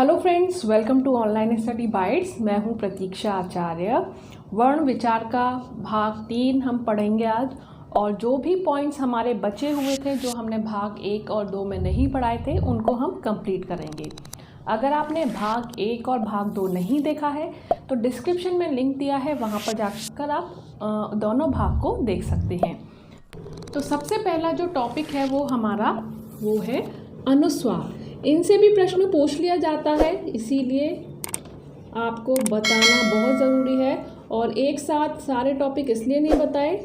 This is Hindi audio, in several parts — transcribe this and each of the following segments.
Hello friends, welcome to online study bytes. मैं हूं प्रतीक्षा आचार्य। वर्ण विचार का भाग 3 हम पढ़ेंगे आज, और जो भी पॉइंट्स हमारे बचे हुए थे जो हमने भाग 1 और 2 में नहीं पढ़ाए थे उनको हम कंप्लीट करेंगे। अगर आपने भाग 1 और भाग 2 नहीं देखा है तो डिस्क्रिप्शन में लिंक दिया है, वहां पर जाकर आप दोनों भाग को देख सकते हैं। तो सबसे पहला जो टॉपिक है वो है अनुस्वार। इनसे भी प्रश्न पूछ लिया जाता है, इसीलिए आपको बताना बहुत ज़रूरी है। और एक साथ सारे टॉपिक इसलिए नहीं बताए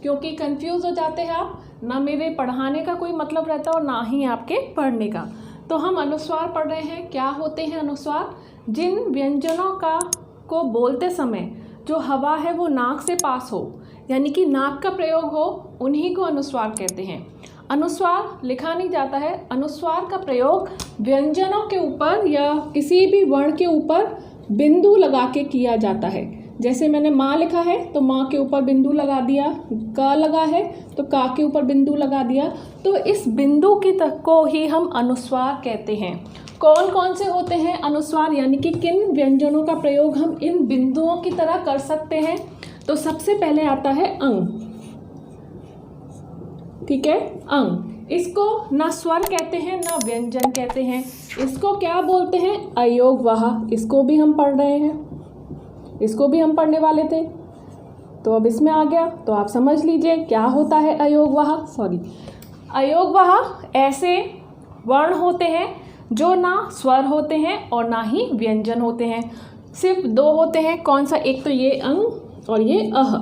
क्योंकि कंफ्यूज हो जाते हैं आप, ना मेरे पढ़ाने का कोई मतलब रहता और ना ही आपके पढ़ने का। तो हम अनुस्वार पढ़ रहे हैं। क्या होते हैं अनुस्वार? जिन व्यंजनों को बोलते समय जो हवा है वो नाक से पास हो, यानी कि नाक का प्रयोग हो, उन्हीं को अनुस्वार कहते हैं। अनुस्वार लिखा नहीं जाता है। अनुस्वार का प्रयोग व्यंजनों के ऊपर या किसी भी वर्ण के ऊपर बिंदु लगा के किया जाता है। जैसे मैंने माँ लिखा है तो माँ के ऊपर बिंदु लगा दिया, का लगा है तो का के ऊपर बिंदु लगा दिया। तो इस बिंदु की तक को ही हम अनुस्वार कहते हैं। कौन कौन से होते हैं अनुस्वार, यानी कि किन व्यंजनों का प्रयोग हम इन बिंदुओं की तरह कर सकते हैं? तो सबसे पहले आता है अंग। ठीक है, अंग। इसको ना स्वर कहते हैं ना व्यंजन कहते हैं। इसको क्या बोलते हैं? अयोगवाह। इसको भी हम पढ़ रहे हैं, इसको भी हम पढ़ने वाले थे, तो अब इसमें आ गया तो आप समझ लीजिए क्या होता है अयोगवाह। अयोगवाह ऐसे वर्ण होते हैं जो ना स्वर होते हैं और ना ही व्यंजन होते हैं। सिर्फ 2 होते हैं। कौन सा? एक तो ये अंग और ये अह।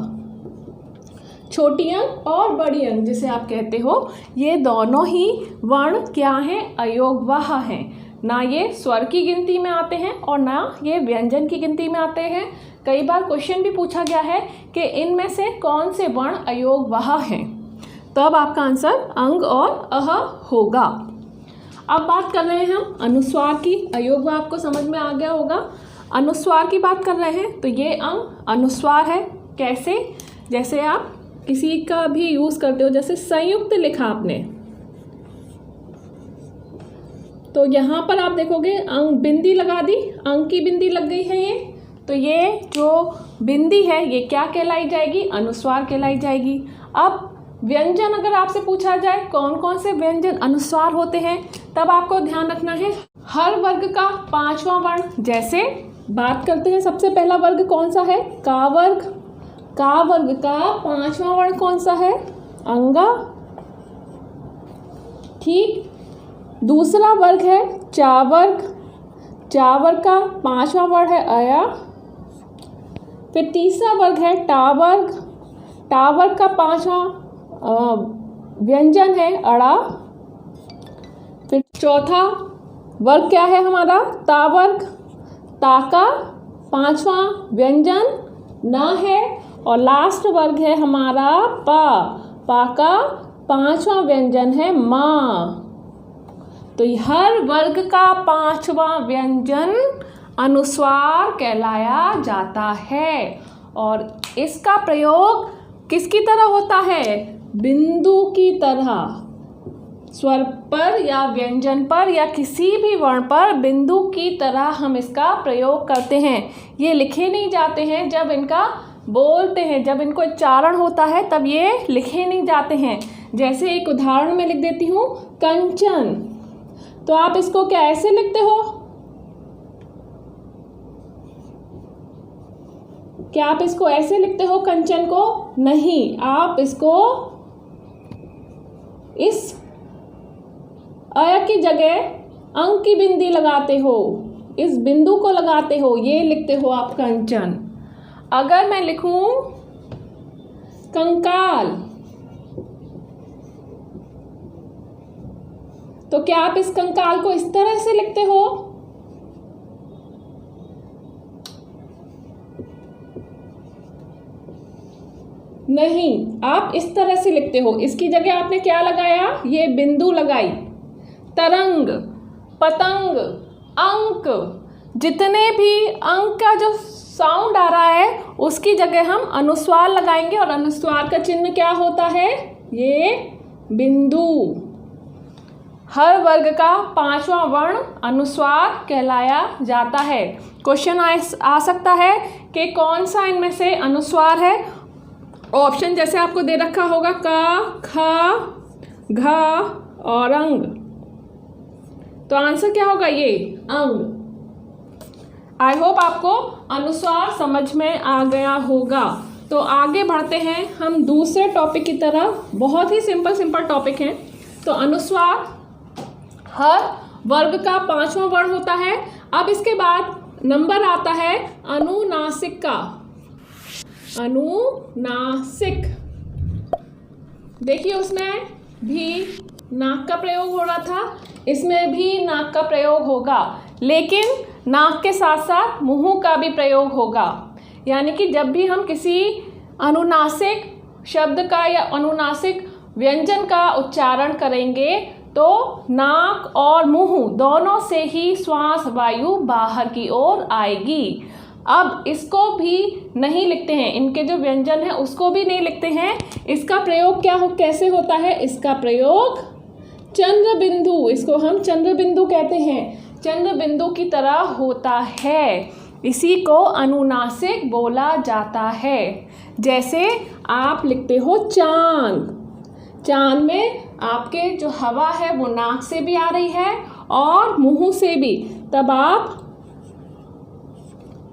छोटी अंग और बड़ी अंग जिसे आप कहते हो, ये दोनों ही वर्ण क्या हैं? अयोगवाह हैं। ना ये स्वर की गिनती में आते हैं और ना ये व्यंजन की गिनती में आते हैं। कई बार क्वेश्चन भी पूछा गया है कि इनमें से कौन से वर्ण अयोगवाह हैं, तो अब आपका आंसर अंग और अह होगा। अब बात कर रहे हैं हम अनुस्वार की। अयोगवाह आपको समझ में आ गया होगा। अनुस्वार की बात कर रहे हैं तो ये अंग अनुस्वार है। कैसे? जैसे आप किसी का भी यूज़ करते हो, जैसे संयुक्त लिखा आपने, तो यहाँ पर आप देखोगे अंग बिंदी लगा दी, अंग की बिंदी लग गई है ये, तो ये जो बिंदी है ये क्या कहलाई जाएगी? अनुस्वार कहलाई जाएगी। अब व्यंजन अगर आपसे पूछा जाए कौन कौन से व्यंजन अनुस्वार होते हैं, तब आपको ध्यान रखना है हर वर्ग का 5वां वर्ण। जैसे बात करते हैं, सबसे पहला वर्ग कौन सा है? का वर्ग। का वर्ग का 5वां वर्ण कौन सा है? अंगा। ठीक। दूसरा वर्ग है चा वर्ग। चा वर्ग का 5वां वर्ण है अया। फिर तीसरा वर्ग है टा वर्ग। टा वर्ग का 5वां व्यंजन है अड़ा। फिर चौथा वर्ग क्या है हमारा? ता वर्ग। ता का 5वां व्यंजन न है। और लास्ट वर्ग है हमारा पा। पा का 5वां व्यंजन है माँ। तो हर वर्ग का 5वां व्यंजन अनुस्वार कहलाया जाता है। और इसका प्रयोग किसकी तरह होता है? बिंदु की तरह। स्वर पर या व्यंजन पर या किसी भी वर्ण पर बिंदु की तरह हम इसका प्रयोग करते हैं। ये लिखे नहीं जाते हैं, जब इनका बोलते हैं, जब इनको उच्चारण होता है तब ये लिखे नहीं जाते हैं। जैसे एक उदाहरण में लिख देती हूँ, कंचन। तो आप इसको क्या ऐसे लिखते हो? क्या आप इसको ऐसे लिखते हो कंचन को? नहीं, आप इसको इस अय की जगह अंक की बिंदी लगाते हो, इस बिंदु को लगाते हो, ये लिखते हो आप कंचन। अगर मैं लिखूं कंकाल, तो क्या आप इस कंकाल को इस तरह से लिखते हो? नहीं, आप इस तरह से लिखते हो। इसकी जगह आपने क्या लगाया? ये बिंदु लगाई। तरंग, पतंग, अंक, जितने भी अंक का जो साउंड आ रहा है उसकी जगह हम अनुस्वार लगाएंगे। और अनुस्वार का चिन्ह क्या होता है? ये बिंदु। हर वर्ग का 5वां वर्ण अनुस्वार कहलाया जाता है। क्वेश्चन आ सकता है कि कौन सा इनमें से अनुस्वार है। ऑप्शन जैसे आपको दे रखा होगा क, ख, घ और अंग। तो आंसर क्या होगा? ये अंग। आई होप आपको अनुस्वार समझ में आ गया होगा। तो आगे बढ़ते हैं हम दूसरे टॉपिक की तरफ। बहुत ही सिंपल टॉपिक है। तो अनुस्वार हर वर्ग का 5वां वर्ण होता है। अब इसके बाद नंबर आता है अनुनासिक का। अनुनासिक, देखिए उसमें भी नाक का प्रयोग हो रहा था, इसमें भी नाक का प्रयोग होगा, लेकिन नाक के साथ साथ मुंह का भी प्रयोग होगा। यानी कि जब भी हम किसी अनुनासिक शब्द का या अनुनासिक व्यंजन का उच्चारण करेंगे तो नाक और मुंह दोनों से ही श्वास वायु बाहर की ओर आएगी। अब इसको भी नहीं लिखते हैं, इनके जो व्यंजन है उसको भी नहीं लिखते हैं। इसका प्रयोग कैसे होता है? इसका प्रयोग चंद्र बिंदु, इसको हम चंद्र बिंदु कहते हैं, चंद्र बिंदु की तरह होता है। इसी को अनुनासिक बोला जाता है। जैसे आप लिखते हो चांद, चांद में आपके जो हवा है वो नाक से भी आ रही है और मुंह से भी, तब आप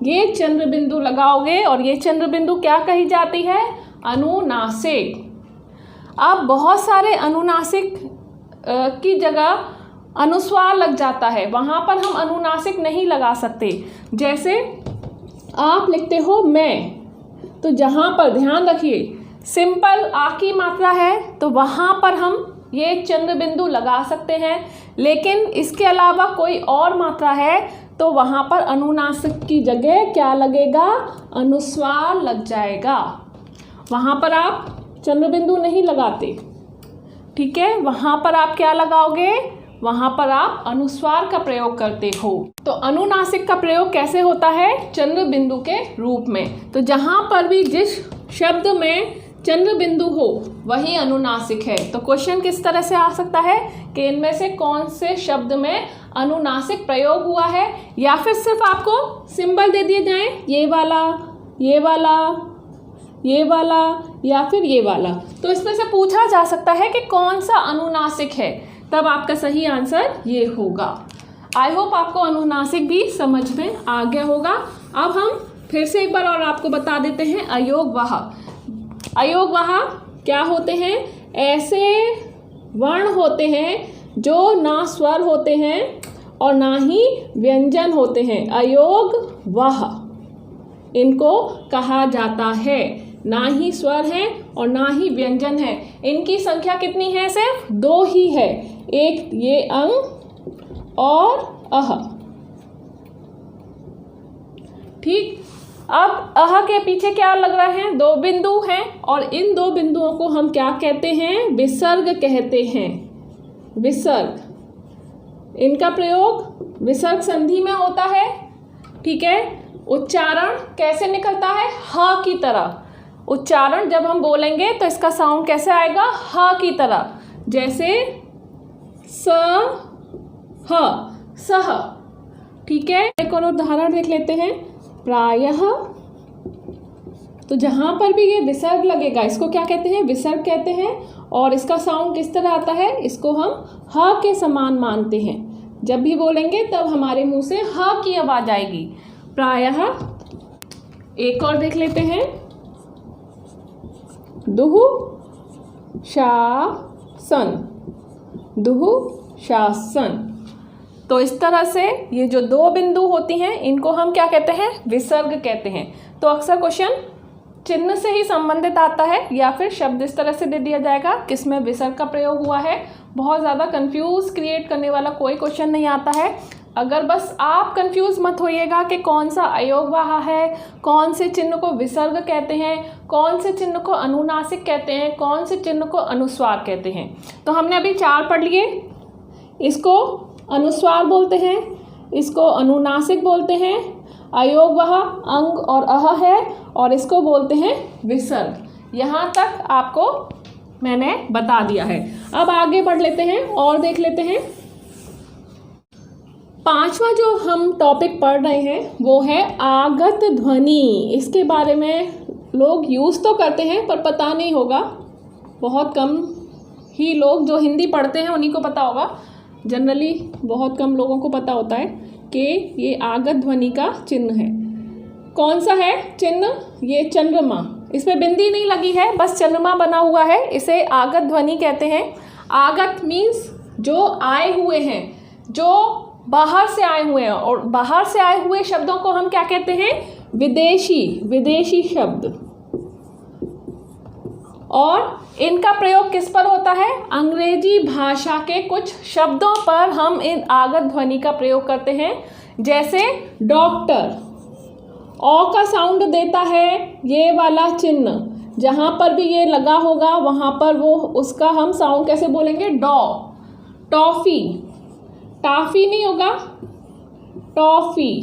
ये चंद्र बिंदु लगाओगे और ये चंद्र बिंदु क्या कही जाती है? अनुनासिक। अब बहुत सारे अनुनासिक की जगह अनुस्वार लग जाता है, वहाँ पर हम अनुनासिक नहीं लगा सकते। जैसे आप लिखते हो मैं, तो जहाँ पर ध्यान रखिए सिंपल आ की मात्रा है तो वहाँ पर हम ये चंद्र बिंदु लगा सकते हैं, लेकिन इसके अलावा कोई और मात्रा है तो वहाँ पर अनुनासिक की जगह क्या लगेगा? अनुस्वार लग जाएगा। वहाँ पर आप चंद्र बिंदु नहीं लगाते, ठीक है? वहाँ पर आप क्या लगाओगे? वहाँ पर आप अनुस्वार का प्रयोग करते हो। तो अनुनासिक का प्रयोग कैसे होता है? चंद्र बिंदु के रूप में। तो जहाँ पर भी जिस शब्द में चंद्र बिंदु हो वही अनुनासिक है। तो क्वेश्चन किस तरह से आ सकता है कि इनमें से कौन से शब्द में अनुनासिक प्रयोग हुआ है, या फिर सिर्फ आपको सिंबल दे दिए जाएं, ये वाला, ये वाला, ये वाला या फिर ये वाला। तो इसमें से पूछा जा सकता है कि कौन सा अनुनासिक है, तब आपका सही आंसर ये होगा। आई होप आपको अनुनासिक भी समझ में आ गया होगा। अब हम फिर से एक बार और आपको बता देते हैं अयोगवाह। अयोगवाह क्या होते हैं? ऐसे वर्ण होते हैं जो ना स्वर होते हैं और ना ही व्यंजन होते हैं। अयोगवाह इनको कहा जाता है। ना ही स्वर है और ना ही व्यंजन है। इनकी संख्या कितनी है? सिर्फ 2 ही है, एक ये अंग और अह। ठीक, अब अह के पीछे क्या लग रहे हैं? 2 बिंदु हैं और इन 2 बिंदुओं को हम क्या कहते हैं? विसर्ग कहते हैं। विसर्ग, इनका प्रयोग विसर्ग संधि में होता है। ठीक है, उच्चारण कैसे निकलता है? ह की तरह। उच्चारण जब हम बोलेंगे तो इसका साउंड कैसे आएगा? ह की तरह। जैसे स, ह, सह। ठीक है, एक और उदाहरण देख लेते हैं। प्रायः, तो जहाँ पर भी ये विसर्ग लगेगा इसको क्या कहते हैं? विसर्ग कहते हैं। और इसका साउंड किस तरह आता है? इसको हम ह के समान मानते हैं। जब भी बोलेंगे तब हमारे मुंह से ह की आवाज आएगी। प्रायः। एक और देख लेते हैं। दुहु शासन, दुहु शासन। तो इस तरह से ये जो 2 बिंदु होती हैं इनको हम क्या कहते हैं? विसर्ग कहते हैं। तो अक्सर क्वेश्चन चिन्ह से ही संबंधित आता है या फिर शब्द इस तरह से दे दिया जाएगा किसमें विसर्ग का प्रयोग हुआ है। बहुत ज़्यादा कंफ्यूज क्रिएट करने वाला कोई क्वेश्चन नहीं आता है। अगर बस आप कंफ्यूज मत होइएगा कि कौन सा अयोगवाह है, कौन से चिन्ह को विसर्ग कहते हैं, कौन से चिन्ह को अनुनासिक कहते हैं, कौन से चिन्ह को अनुस्वार कहते हैं। तो हमने अभी 4 पढ़ लिए। इसको अनुस्वार बोलते हैं, इसको अनुनासिक बोलते हैं, अयोगवाह अंग और अह है, और इसको बोलते हैं विसर्ग। यहाँ तक आपको मैंने बता दिया है। अब आगे बढ़ लेते हैं और देख लेते हैं। पांचवा जो हम टॉपिक पढ़ रहे हैं वो है आगत ध्वनि। इसके बारे में लोग यूज़ तो करते हैं पर पता नहीं होगा, बहुत कम ही लोग जो हिंदी पढ़ते हैं उन्हीं को पता होगा। जनरली बहुत कम लोगों को पता होता है कि ये आगत ध्वनि का चिन्ह है। कौन सा है चिन्ह? ये चंद्रमा, इसमें बिंदी नहीं लगी है, बस चंद्रमा बना हुआ है, इसे आगत ध्वनि कहते हैं। आगत मीन्स जो आए हुए हैं, जो बाहर से आए हुए हैं, और बाहर से आए हुए शब्दों को हम क्या कहते हैं? विदेशी शब्द। और इनका प्रयोग किस पर होता है? अंग्रेजी भाषा के कुछ शब्दों पर हम इन आगत ध्वनि का प्रयोग करते हैं। जैसे डॉक्टर, ओ का साउंड देता है ये वाला चिन्ह, जहाँ पर भी ये लगा होगा वहाँ पर वो उसका हम साउंड कैसे बोलेंगे? डॉ। टॉफ़ी, टाफ़ी नहीं होगा, टॉफ़ी।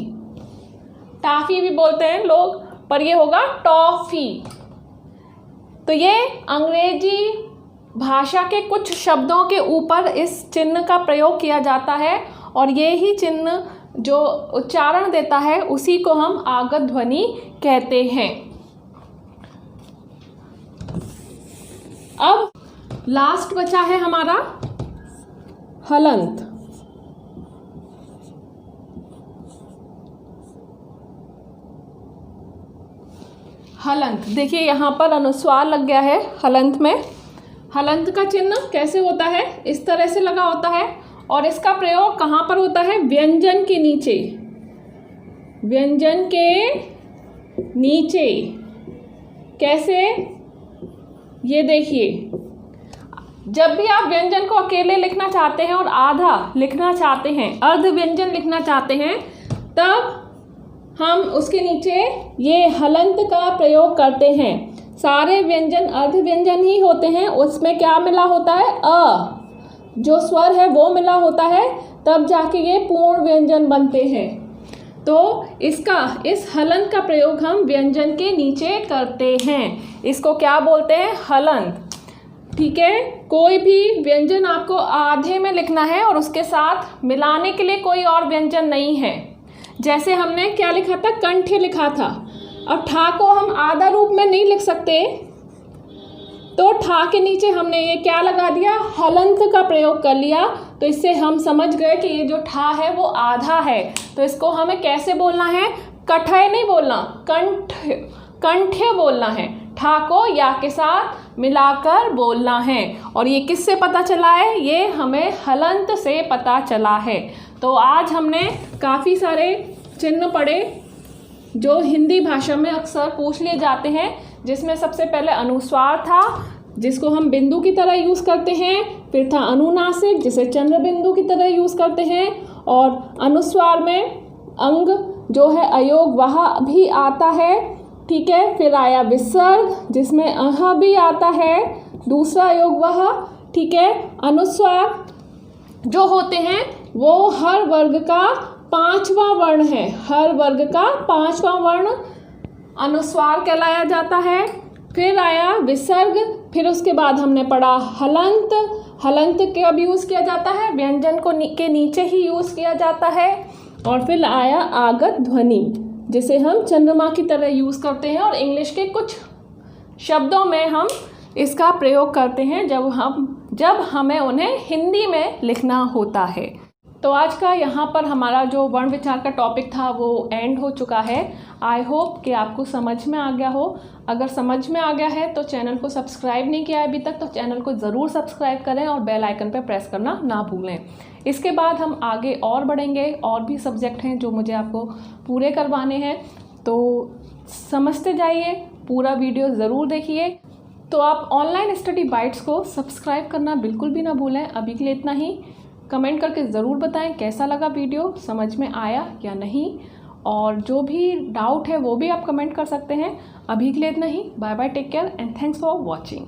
टाफ़ी भी बोलते हैं लोग, पर ये होगा टॉफ़ी। तो ये अंग्रेजी भाषा के कुछ शब्दों के ऊपर इस चिन्ह का प्रयोग किया जाता है, और ये ही चिन्ह जो उच्चारण देता है उसी को हम आगत ध्वनि कहते हैं। अब लास्ट बचा है हमारा हलंत। हलंत, देखिए यहाँ पर अनुस्वार लग गया है हलंत में। हलंत का चिन्ह कैसे होता है? इस तरह से लगा होता है, और इसका प्रयोग कहाँ पर होता है? व्यंजन के नीचे। व्यंजन के नीचे कैसे? ये देखिए, जब भी आप व्यंजन को अकेले लिखना चाहते हैं और आधा लिखना चाहते हैं, अर्ध व्यंजन लिखना चाहते हैं, तब हम उसके नीचे ये हलंत का प्रयोग करते हैं। सारे व्यंजन अर्ध व्यंजन ही होते हैं, उसमें क्या मिला होता है? अ जो स्वर है वो मिला होता है, तब जाके ये पूर्ण व्यंजन बनते हैं। तो इस हलंत का प्रयोग हम व्यंजन के नीचे करते हैं। इसको क्या बोलते हैं? हलंत। ठीक है, कोई भी व्यंजन आपको आधे में लिखना है और उसके साथ मिलाने के लिए कोई और व्यंजन नहीं है। जैसे हमने क्या लिखा था? कंठ लिखा था। अब ठा को हम आधा रूप में नहीं लिख सकते, तो ठा के नीचे हमने ये क्या लगा दिया? हलंत का प्रयोग कर लिया। तो इससे हम समझ गए कि ये जो ठा है वो आधा है। तो इसको हमें कैसे बोलना है? कठय नहीं बोलना, कंठ्य बोलना है। ठा को या के साथ मिलाकर बोलना है। और ये किससे पता चला है? ये हमें हलंत से पता चला है। तो आज हमने काफ़ी सारे चिन्ह पढ़े जो हिंदी भाषा में अक्सर पूछ लिए जाते हैं, जिसमें सबसे पहले अनुस्वार था, जिसको हम बिंदु की तरह यूज़ करते हैं। फिर था अनुनासिक, जिसे चंद्र बिंदु की तरह यूज़ करते हैं। और अनुस्वार में अंग जो है अयोग वह भी आता है। ठीक है, फिर आया विसर्ग, जिसमें अह भी आता है, दूसरा अयोग वह। ठीक है, अनुस्वार जो होते हैं वो हर वर्ग का 5वां वर्ण है। हर वर्ग का 5वां वर्ण अनुस्वार कहलाया जाता है। फिर आया विसर्ग, फिर उसके बाद हमने पढ़ा हलंत। हलंत कब यूज़ किया जाता है? व्यंजन को के नीचे ही यूज़ किया जाता है। और फिर आया आगत ध्वनि, जिसे हम चंद्रमा की तरह यूज़ करते हैं, और इंग्लिश के कुछ शब्दों में हम इसका प्रयोग करते हैं जब हमें उन्हें हिंदी में लिखना होता है। तो आज का यहाँ पर हमारा जो वर्ण विचार का टॉपिक था वो एंड हो चुका है। आई होप कि आपको समझ में आ गया हो। अगर समझ में आ गया है तो चैनल को सब्सक्राइब नहीं किया है अभी तक, तो चैनल को ज़रूर सब्सक्राइब करें और बेल आइकन पर प्रेस करना ना भूलें। इसके बाद हम आगे और बढ़ेंगे, और भी सब्जेक्ट हैं जो मुझे आपको पूरे करवाने हैं, तो समझते जाइए, पूरा वीडियो ज़रूर देखिए। तो आप ऑनलाइन स्टडी बाइट्स को सब्सक्राइब करना बिल्कुल भी ना भूलें। अभी के लिए इतना ही। कमेंट करके ज़रूर बताएं कैसा लगा वीडियो, समझ में आया या नहीं, और जो भी डाउट है वो भी आप कमेंट कर सकते हैं। अभी के लिए इतना ही। Bye bye, take care and thanks for watching.